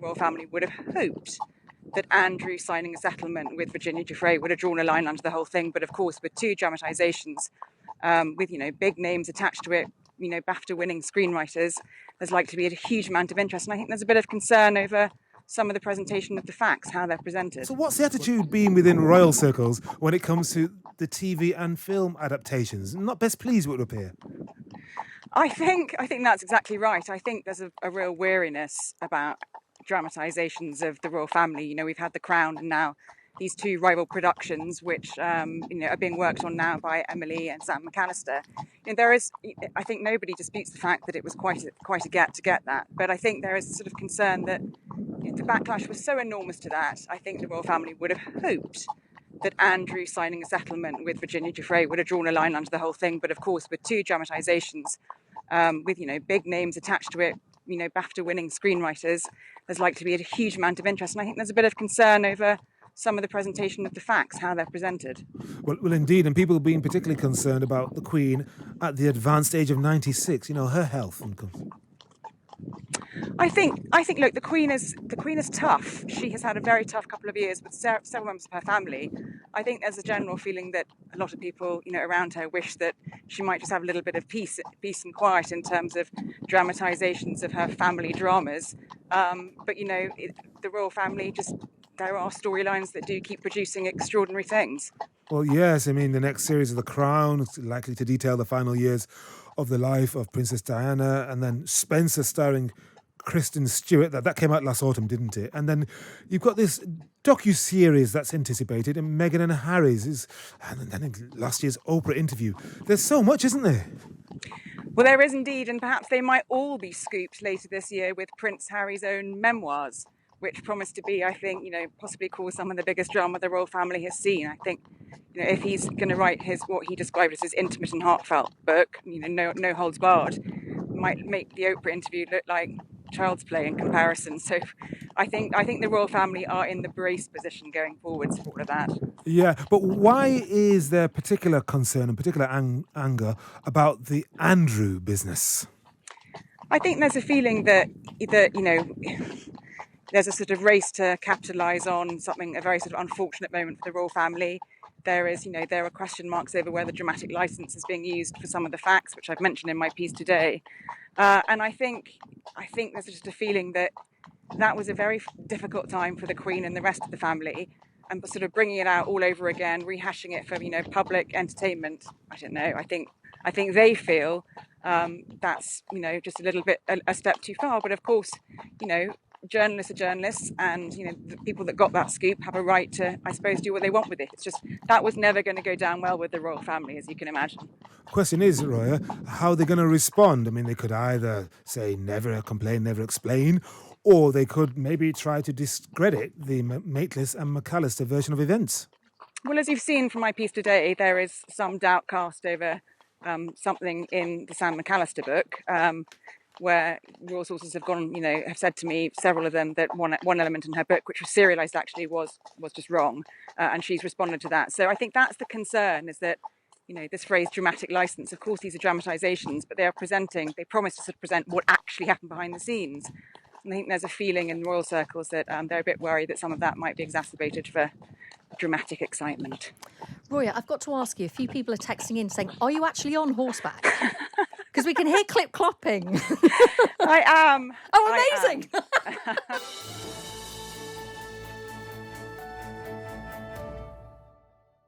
the royal family would have hoped that Andrew signing a settlement with Virginia Giuffre would have drawn a line under the whole thing. But of course, with two dramatisations, with big names attached to it, BAFTA-winning screenwriters, there's likely to be a huge amount of interest. And I think there's a bit of concern over some of the presentation of the facts, how they're presented. So what's the attitude been within royal circles when it comes to the TV and film adaptations? Not best pleased, it would appear. I think that's exactly right. I think there's a real weariness about dramatisations of the royal family. We've had The Crown and now these two rival productions, which are being worked on now by Emily and Sam McAllister. I think nobody disputes the fact that it was quite a get to get that. But I think there is sort of concern that the backlash was so enormous to that. I think the royal family would have hoped that Andrew signing a settlement with Virginia Giuffre would have drawn a line under the whole thing. But of course, with two dramatisations, with big names attached to it, BAFTA-winning screenwriters, there's likely to be a huge amount of interest. And I think there's a bit of concern over some of the presentation of the facts, how they're presented. Well, indeed, and people being particularly concerned about the Queen at the advanced age of 96. Her health. I think. Look, the Queen is tough. She has had a very tough couple of years with several members of her family. I think there's a general feeling that a lot of people, around her wish that she might just have a little bit of peace and quiet in terms of dramatisations of her family dramas. But the royal family there are storylines that do keep producing extraordinary things. Well, yes, the next series of The Crown is likely to detail the final years of the life of Princess Diana, and then Spencer starring Kristen Stewart. That came out last autumn, didn't it? And then you've got this docu-series that's anticipated, and Meghan and Harry's and then last year's Oprah interview. There's so much, isn't there? Well, there is indeed, and perhaps they might all be scooped later this year with Prince Harry's own memoirs, which promise to be, I think, possibly cause some of the biggest drama the royal family has seen. I think, if he's going to write what he described as his intimate and heartfelt book, no holds barred, might make the Oprah interview look like child's play in comparison. So I think the royal family are in the brace position going forwards for all of that. Yeah, but why is there particular concern and particular anger about the Andrew business? I think there's a feeling that there's a sort of race to capitalise on a very sort of unfortunate moment for the royal family. There are question marks over whether dramatic licence is being used for some of the facts, which I've mentioned in my piece today. And I think there's just a feeling that was a very difficult time for the Queen and the rest of the family, and sort of bringing it out all over again, rehashing it for public entertainment. I don't know. I think they feel that's just a little bit a step too far. But of course, journalists are journalists, and the people that got that scoop have a right to, I suppose, do what they want with it. It's just that was never going to go down well with the royal family, as you can imagine. Question is, Roya, how are they going to respond? They could either say never complain, never explain, or they could maybe try to discredit the Maitlis and McAllister version of events. Well, as you've seen from my piece today, there is some doubt cast over something in the Sam McAllister book, where royal sources have have said to me, several of them, that one element in her book, which was serialised actually, was just wrong, and she's responded to that. So I think that's the concern, is that this phrase dramatic licence, of course these are dramatisations, but they promise to sort of present what actually happened behind the scenes. And I think there's a feeling in royal circles that they're a bit worried that some of that might be exacerbated for dramatic excitement. Roya, I've got to ask you, a few people are texting in saying, are you actually on horseback? Because we can hear clip-clopping. I am. Oh, amazing. I am.